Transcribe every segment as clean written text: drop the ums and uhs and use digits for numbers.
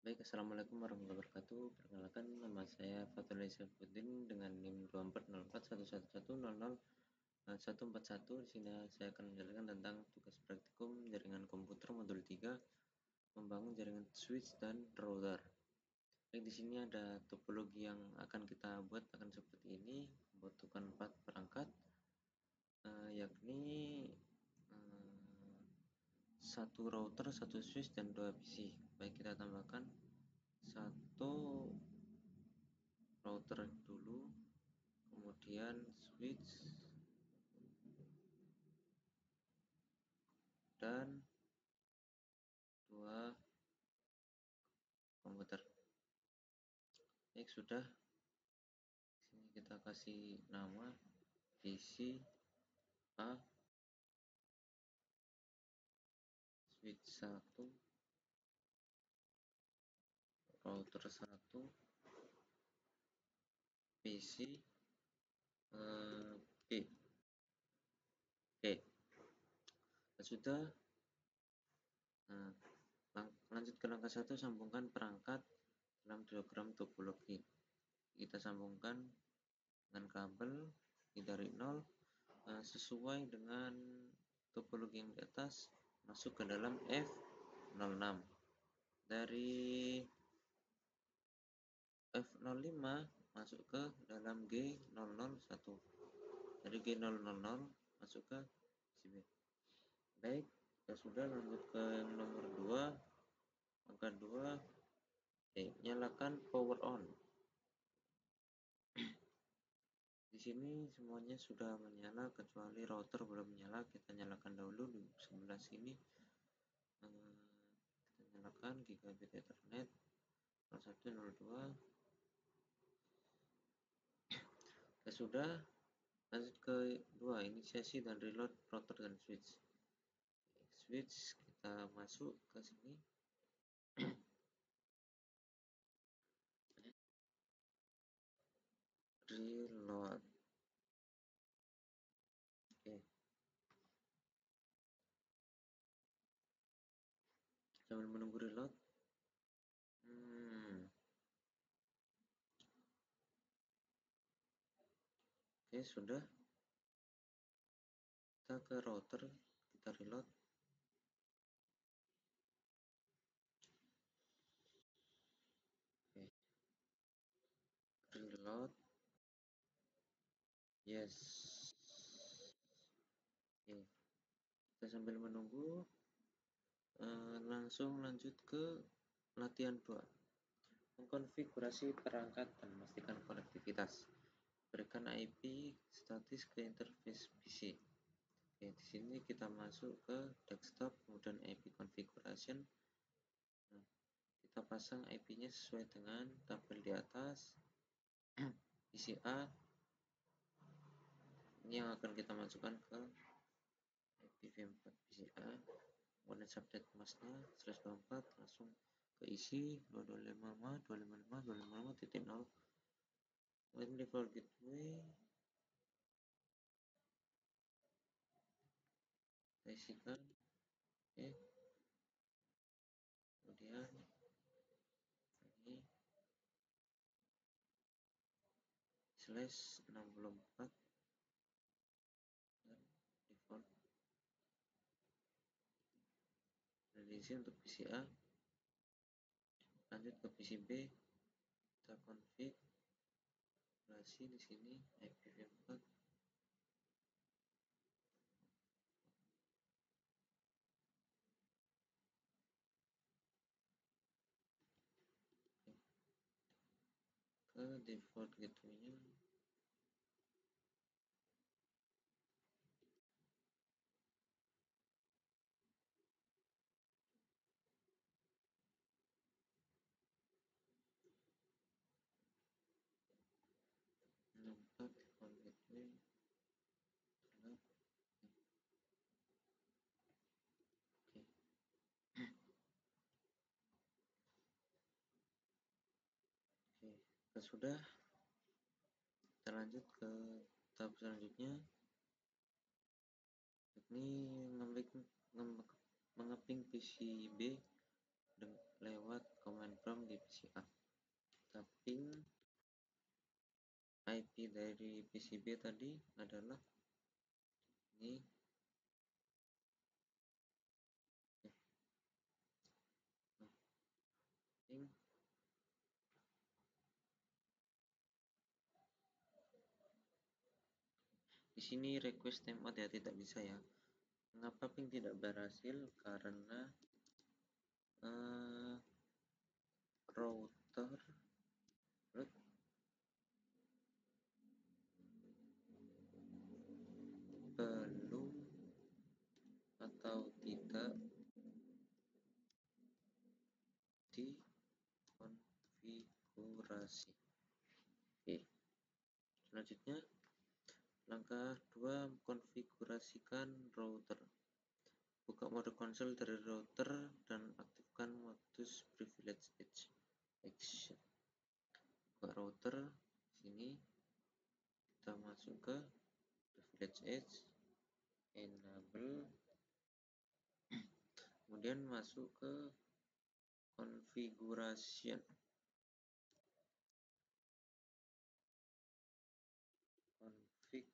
Baik, assalamualaikum warahmatullahi wabarakatuh. Perkenalkan, nama saya Fatul Saifuddin dengan NIM 240111000141. Di sini saya akan menjelaskan tentang tugas praktikum jaringan komputer modul 3, membangun jaringan switch dan router. Baik, di sini ada topologi yang akan kita buat akan seperti ini, membutuhkan 4 perangkat, yakni satu router, satu switch, dan 2 PC. Baik, kita tambahkan satu router dulu, kemudian switch, dan 2 komputer. Baik, sudah. Sini kita kasih nama PC A, switch 1, router 1, PC B. Oke, sudah. Lanjut ke langkah 1, sambungkan perangkat dalam diagram topologi. Kita sambungkan dengan kabel dari 0 sesuai dengan topologi yang di atas, masuk ke dalam F06. Dari F05 masuk ke dalam G001. Dari G000 masuk ke CB. Baik, ya sudah. Lanjut ke yang nomor 2. Angka 2, nyalakan power on. Di sini semuanya sudah menyala kecuali router belum menyala. Kita nyalakan dahulu di sebelah sini. Kita nyalakan gigabit Ethernet 0102. Ya sudah. Lanjut ke 2, inisiasi dan reload router dan switch. Switch kita masuk ke sini. Reload. Oke. Sambil menunggu reload. Oke, sudah. Kita ke router, kita reload. Oke. Reload. Yes. Oke. Kita sambil menunggu, langsung lanjut ke latihan 2. Mengkonfigurasi perangkat dan memastikan konektivitas. Berikan IP statis ke interface PC. Oke, di sini kita masuk ke desktop, kemudian IP configuration. Kita pasang IP-nya sesuai dengan tabel di atas. PC A ini yang akan kita masukkan ke IPv4 PC A. Kemudian subnet masknya 124, langsung ke isi 225.255.255.0. Kemudian default gateway kita isikan. Oke. Kemudian ini /64 dan default. Diisi untuk PC A. Lanjut ke PC B, kita konfigurasi di sini IPv4. Ke default gateway-nya. Default gateway. Oke, sudah. Kita lanjut ke tahap selanjutnya, ini mengeping PC B lewat command prompt di PC A. Tapping IP dari PC B tadi adalah ini. Di sini request timeout ya, tidak bisa ya. Mengapa ping tidak berhasil? Karena router belum atau tidak dikonfigurasi. Oke. Selanjutnya langkah 2, konfigurasikan router. Buka mode konsol dari router dan aktifkan modus privilege edge action. Buka router, sini kita masuk ke privilege edge, enable, kemudian masuk ke configuration. Config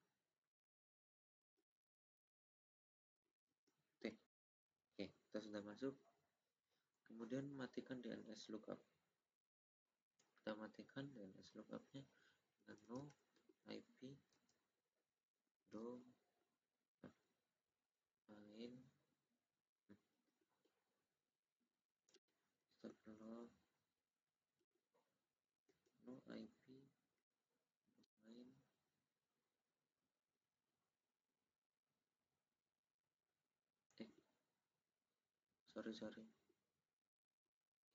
T. Oke, kita sudah masuk. Kemudian matikan DNS lookup. Kita matikan DNS lookupnya dengan no IP domain astagfirullah, no IP domain sorry,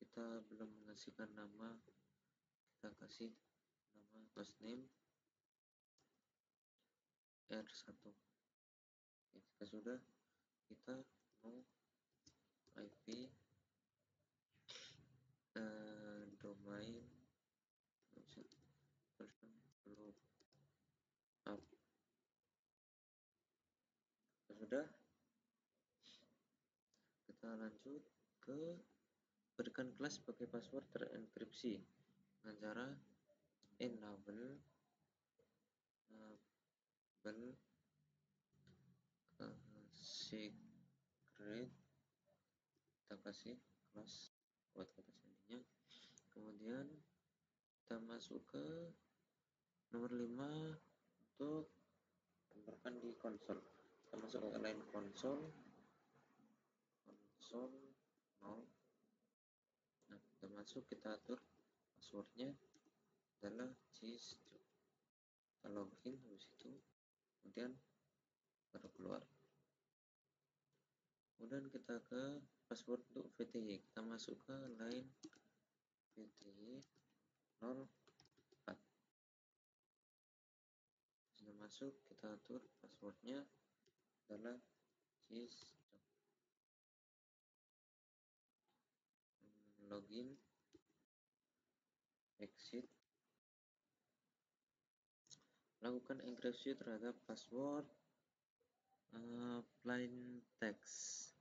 kita belum mengasihkan nama. Kita kasih nama hostname R1. Oke, jika sudah, kita no IP domain version lookup. Sudah, kita lanjut ke berikan kelas sebagai password terenkripsi dengan cara enable secret. Kita kasih kelas buat kata sandinya. Kemudian kita masuk ke nomor 5 untuk tambahkan di konsol. Kita masuk ke line konsol 0. Nah, kita masuk, kita atur passwordnya adalah cheese. Kita login habis itu, kemudian baru keluar. Kemudian kita ke password untuk VTY. Kita masuk ke line VTY 04. Sudah masuk, kita atur passwordnya adalah cheese. Login, exit, lakukan enkripsi terhadap password plain text.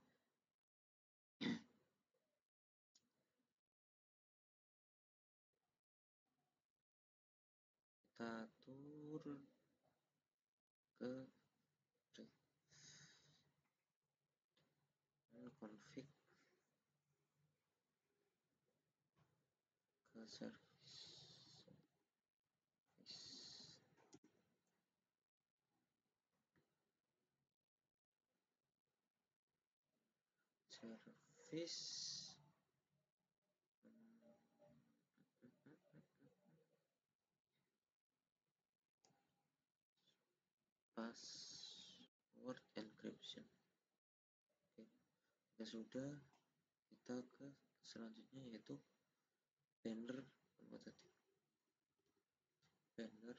Kita atur ke config ke service password encryption. Oke, jika sudah, kita ke selanjutnya yaitu banner method. Kemudian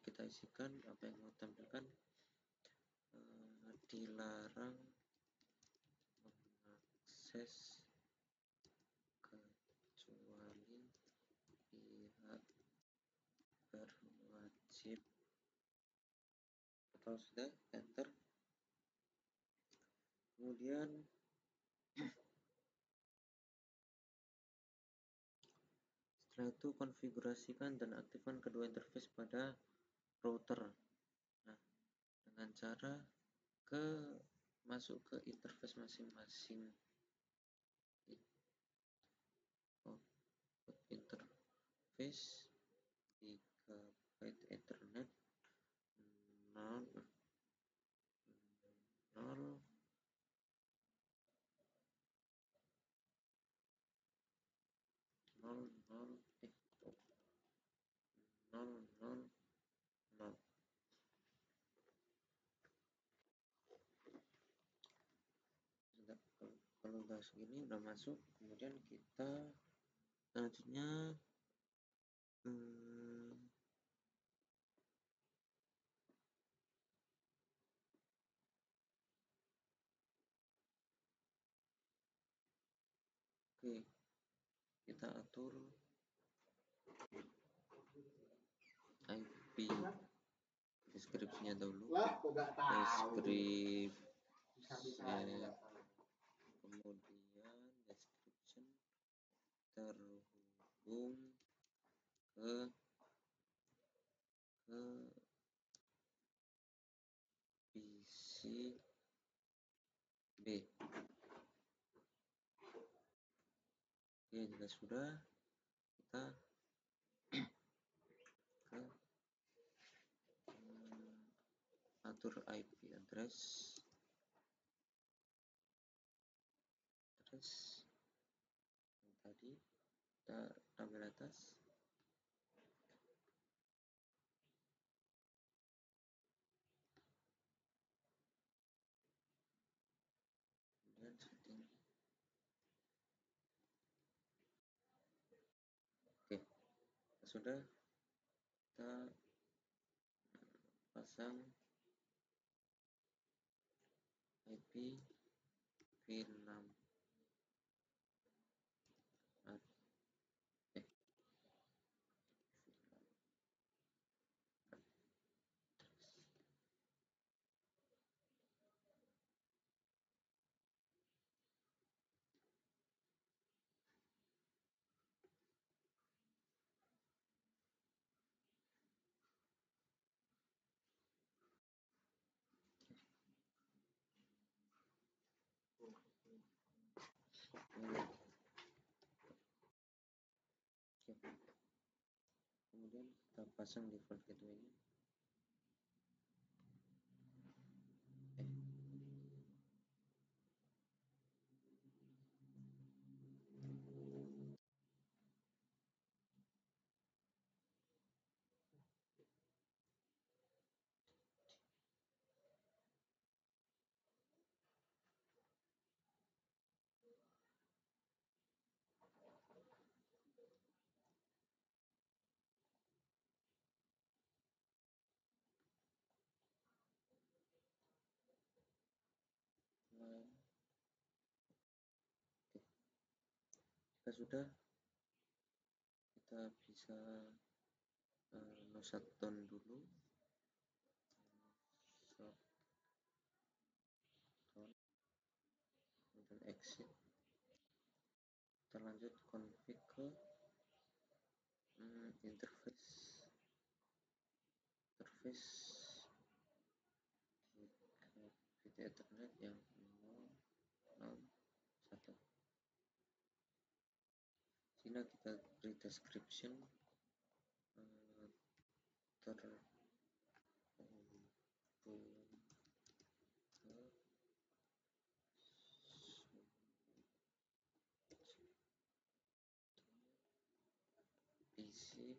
kita isikan apa yang mau tampilkan. Dilarang mengakses kecuali pihak berwajib. Atau sudah, enter. Kemudian Setelah itu konfigurasikan dan aktifkan kedua interface pada router. Nah, dengan cara masuk ke interface masing-masing. Output interface 3 byte Ethernet 0 0 0 0 0 0 0. Kalau udah segini udah masuk, kemudian kita selanjutnya oke, kita atur IP deskripsinya dulu, deskripsi, kemudian description terhubung ke PC B. Oke, jika sudah, kita atur IP address yang tadi kita tabel atas, kemudian setting. Oke, sudah, kita pasang IP V6 kemudian kita pasang default gateway-nya. Jika sudah, kita bisa no shutdown dulu, kemudian exit. Kita lanjut config ke interface kita Ethernet yang 001. Sini kita beri description terhubung ke PC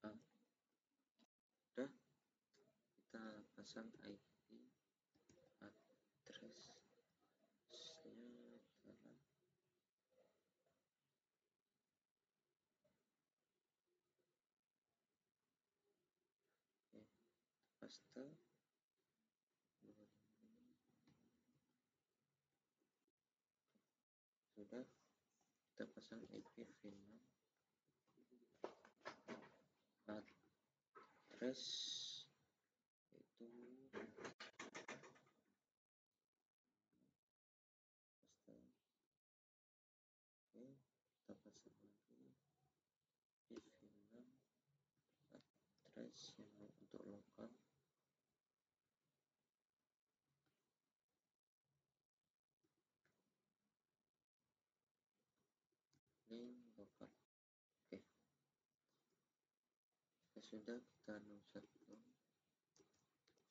A. Udah, kita pasang IP address-nya adalah paste. Sudah, kita pasang IP V6 address itu paste. Oke, kita pasang lagi IP6 address yang untuk lokal, link lokal. Oke, jika sudah kita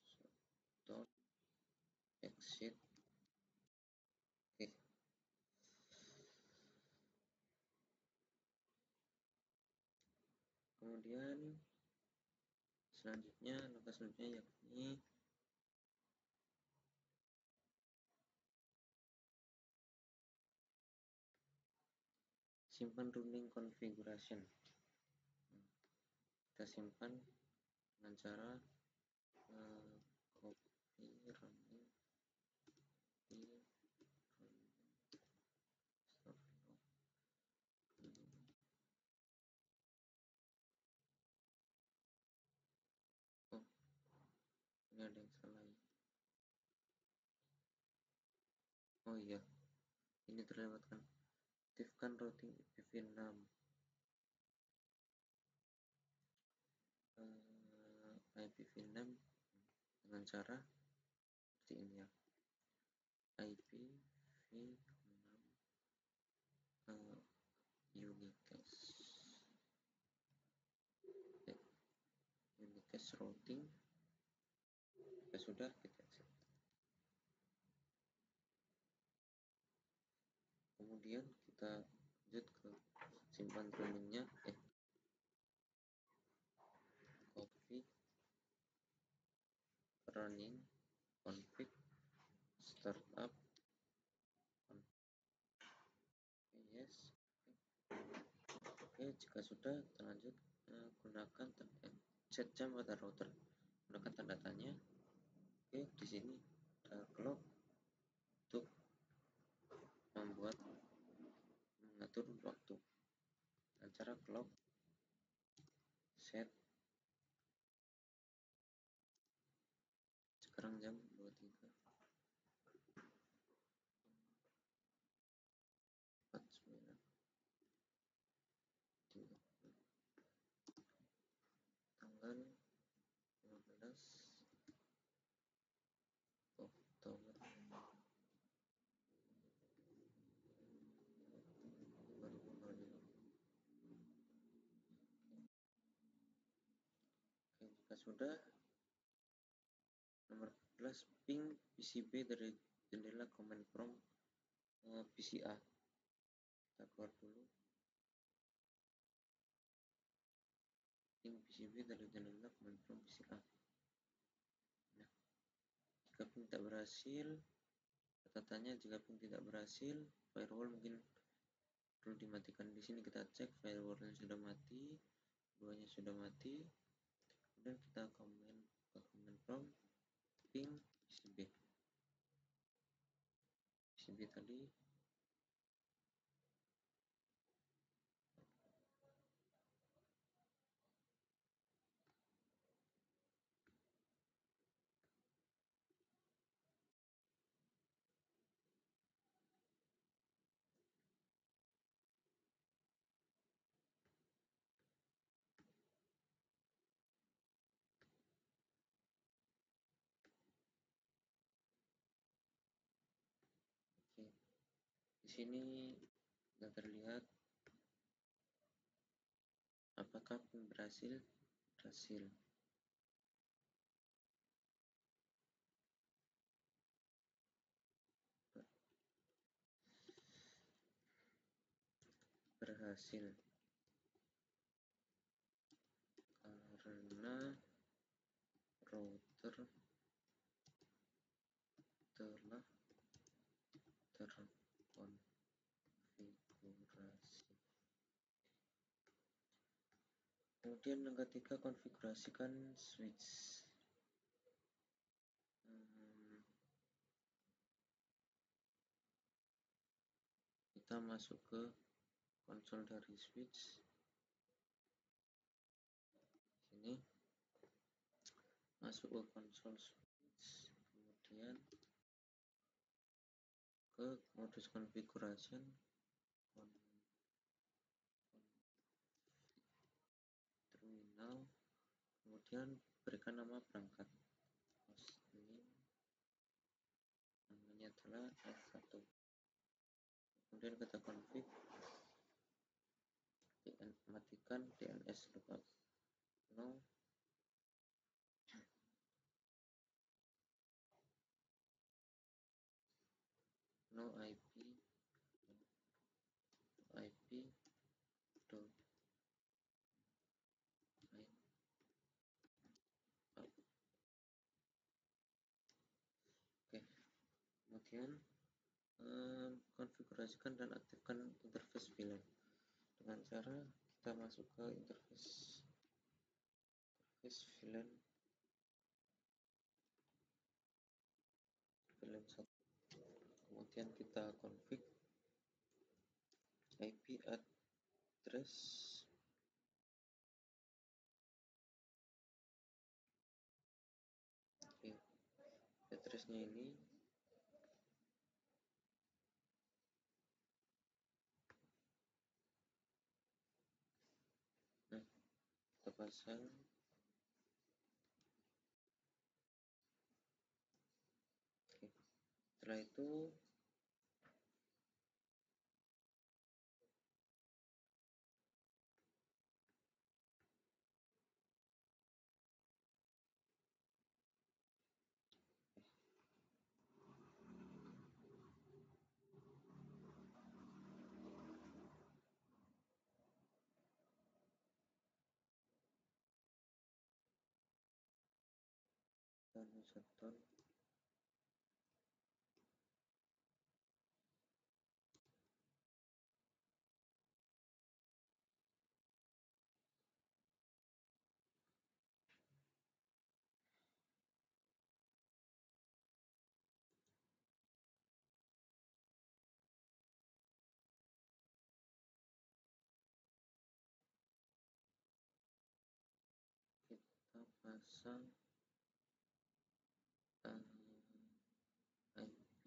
shutdown exit. Oke, kemudian langkah selanjutnya yakni simpan running configuration. Kita simpan dengan cara copy running di running oh, ini ada yang salah ya. Oh iya, ini terlewatkan. Aktifkan routing IPv6. IPv6 dengan cara seperti ini ya. IPv6 unicast routing. Jika sudah, kita exit. Kemudian kita lanjut ke simpan runningnya, copy running config startup yes. Oke, jika sudah, kita lanjut gunakan set jam pada router, gunakan tanda tanya. Oke, di sini ada clock untuk mengatur waktu dengan cara clock set. Sekarang jam 23.49 tanggal 15 Oktober 2025. Oke, jika sudah, nomor 14 ping PCB dari jendela command prompt PCA. Kita keluar dulu. Ping PCB dari jendela command prompt PCA. Nah, jika ping tak berhasil, catatannya jika ping tidak berhasil, firewall mungkin perlu dimatikan. Di sini kita cek firewallnya sudah mati, duanya sudah mati. Kemudian kita command prompt ping PCB tadi. Oke, di sini sudah terlihat apakah ping berhasil. Berhasil karena router telah terkonfigurasi. Kemudian yang ketiga, konfigurasikan switch. Kita masuk ke konsol dari switch. Sini masuk ke konsol switch, kemudian ke modus configuration, Kemudian berikan nama perangkat. Hostname namanya adalah S1. Kemudian kita config, matikan DNS lookup no IP dot Oke, kemudian konfigurasikan dan aktifkan interface VLAN dengan cara kita masuk ke interface VLAN 1. Kemudian kita config IP address addressnya ini kita pasang. Setelah itu shutdown. Kita pasang IP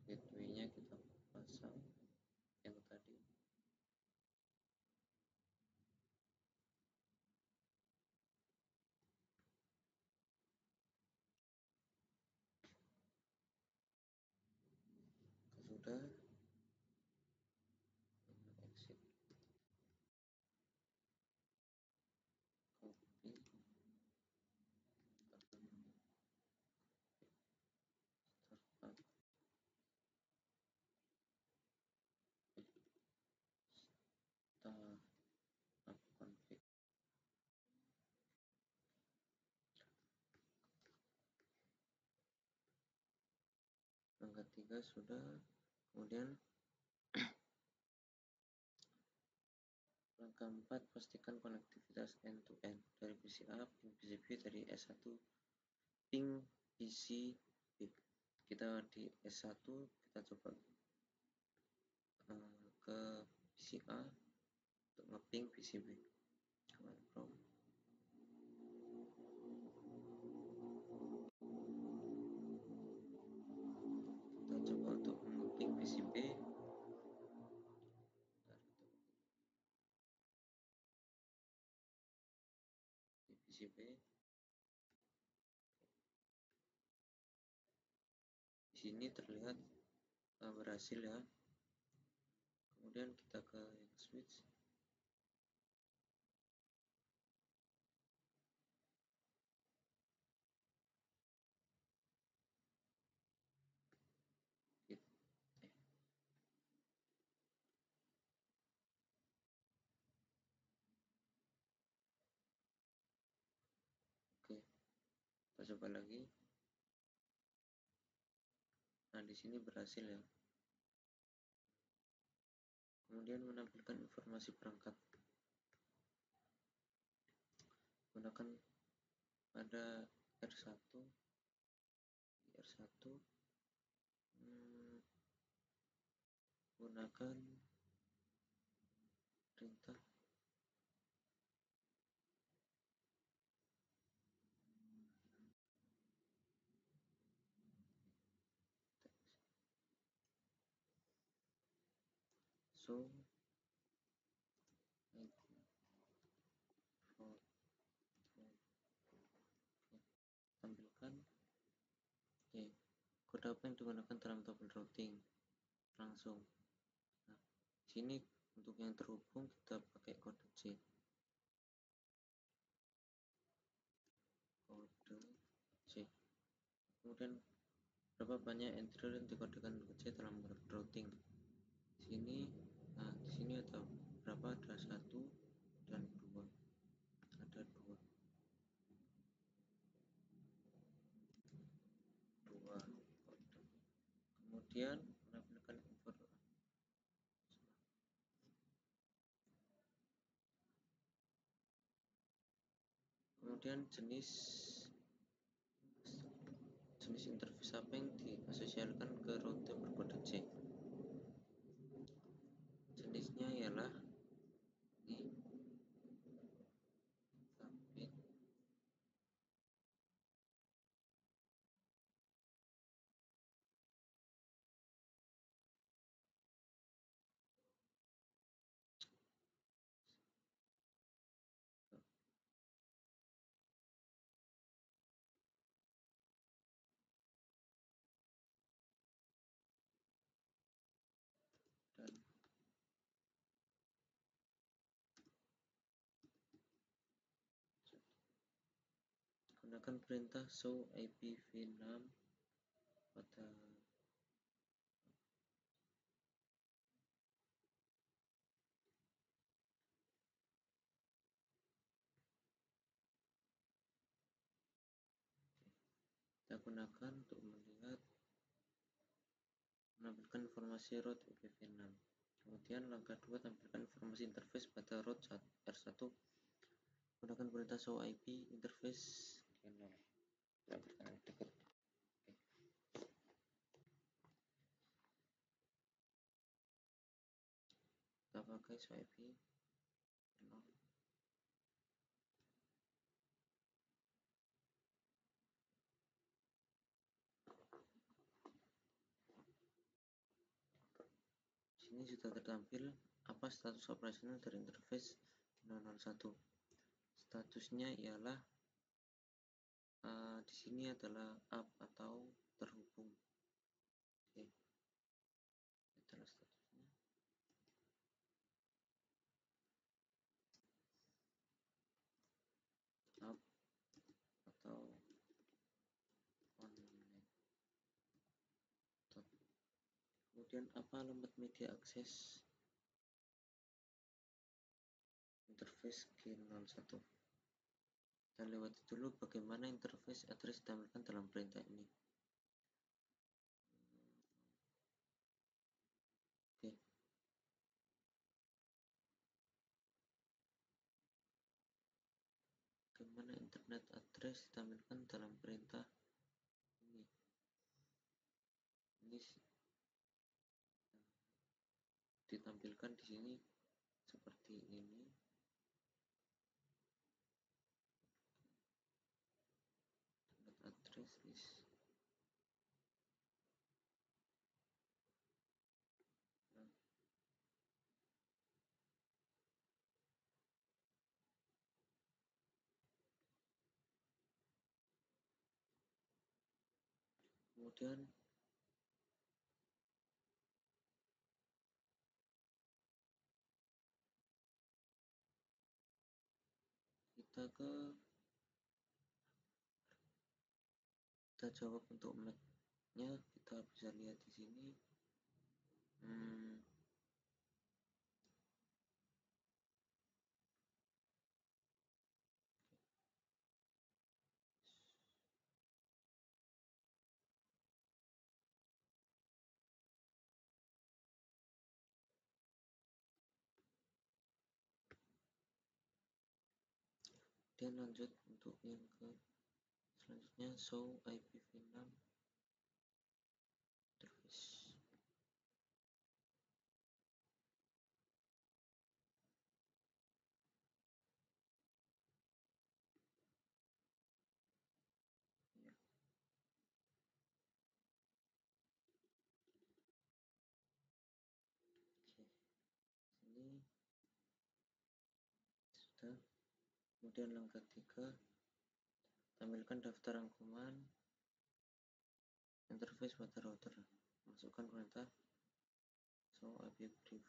gateway-nya kita pasang yang tadi. Sudah exit, copy, start up config. Langkah 3 sudah. Kemudian langkah 4, pastikan konektivitas end to end dari PC A, ping PC B, dari S1 ping PC B. Kita di S1 kita coba ke PC A untuk nge-ping PC B. Command prompt. Kita coba untuk nge-ping PC B. PC B. Di sini terlihat berhasil ya. Kemudian kita ke switch. Oke, kita coba lagi. Nah, di sini berhasil ya. Kemudian menampilkan informasi perangkat. Gunakan pada R1 gunakan perintah show IP route. Tampilkan kode apa yang digunakan dalam tabel routing langsung. Nah, di sini untuk yang terhubung kita pakai kode C. Kode C. Kemudian berapa banyak entry yang dikodekan kode C dalam routing. Di sini ada berapa? Ada 1 dan 2. Ada 2 kode. Kemudian menampilkan jenis interface apa yang diasosiasikan ke router berkode C. Jenisnya ialah ini dan gunakan perintah show IPv6 pada kita gunakan untuk menampilkan informasi route IPv6. Kemudian langkah 2, tampilkan informasi interface pada route R1. Gunakan perintah show IP interface G0. Tampilkan dekat. Kita pakai show IP 0. Sini sudah tertampil apa status operasional dari interface 001. Statusnya ialah di sini adalah up atau terhubung. Oke. Itulah statusnya. Up atau online. Kemudian apa alamat media akses interface G01. Kita lewati dulu bagaimana interface address ditampilkan dalam perintah ini. Oke. Bagaimana internet address ditampilkan dalam perintah ini. Ini ditampilkan di sini seperti ini. Internet address is kemudian kita jawab untuk MAC-nya, kita bisa lihat di sini. Dan lanjut untuk yang selanjutnya show IPv6 interface. Ya. Oke. Kemudian langkah 3, tampilkan daftar rangkuman interface pada router. Masukkan perintah show IP brief.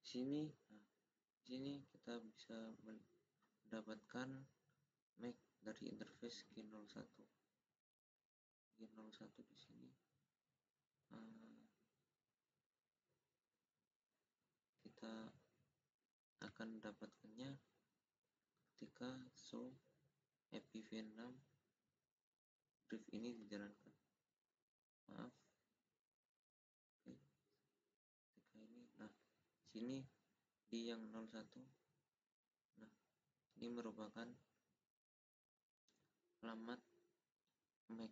Di sini kita bisa mendapatkan MAC dari interface G01. G01 di sini kita akan mendapatkannya ketika show IPv6 brief ini dijalankan. Maaf. Oke. Ketika ini, sini di yang 01. Ini merupakan alamat MAC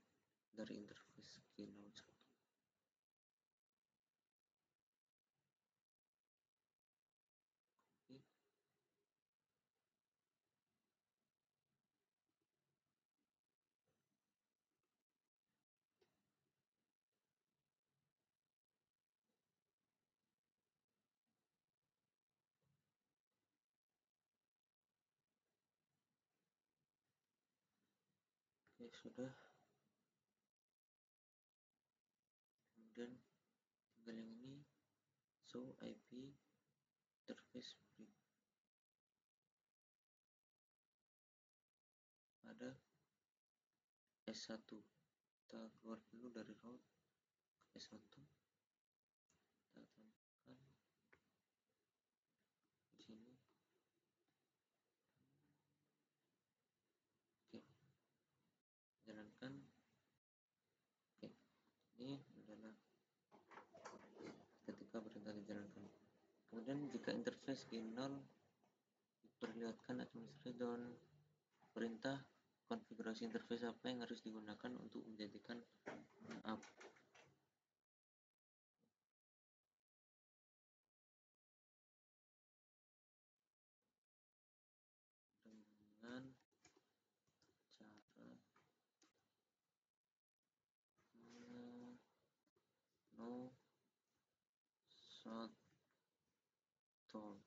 dari interface G01. Oke, sudah. Kemudian tinggal yang ini show IP interface brief. Ada S1. Kita keluar dulu dari route S1. Kita tambahkan di sini. Oke. Jalankan. Oke. Ini adalah ketika perintah dijalankan. Kemudian jika interface G0 diperlihatkan administrator perintah konfigurasi interface apa yang harus digunakan untuk menjadikan app. Dengan cara no short term.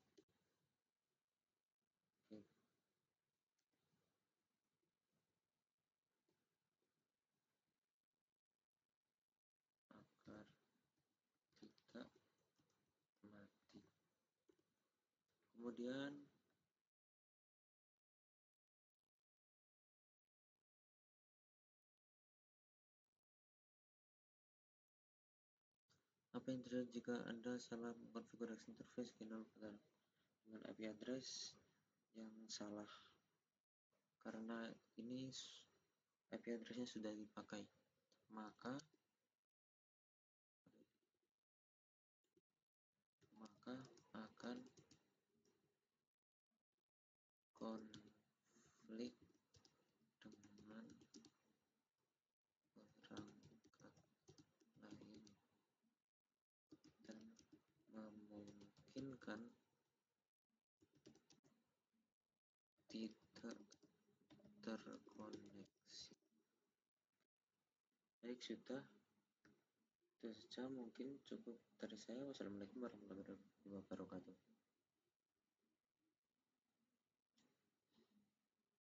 Oke. Agar tidak mati. Kemudian apa yang terjadi jika Anda salah mengkonfigurasi interface G0 dengan IP address yang salah, karena ini IP addressnya sudah dipakai, maka akan konflik dengan perangkat lain dan memungkinkan tidak terkoneksi. Baik, sudah. Itu saja mungkin cukup dari saya. Wassalamualaikum warahmatullahi wabarakatuh.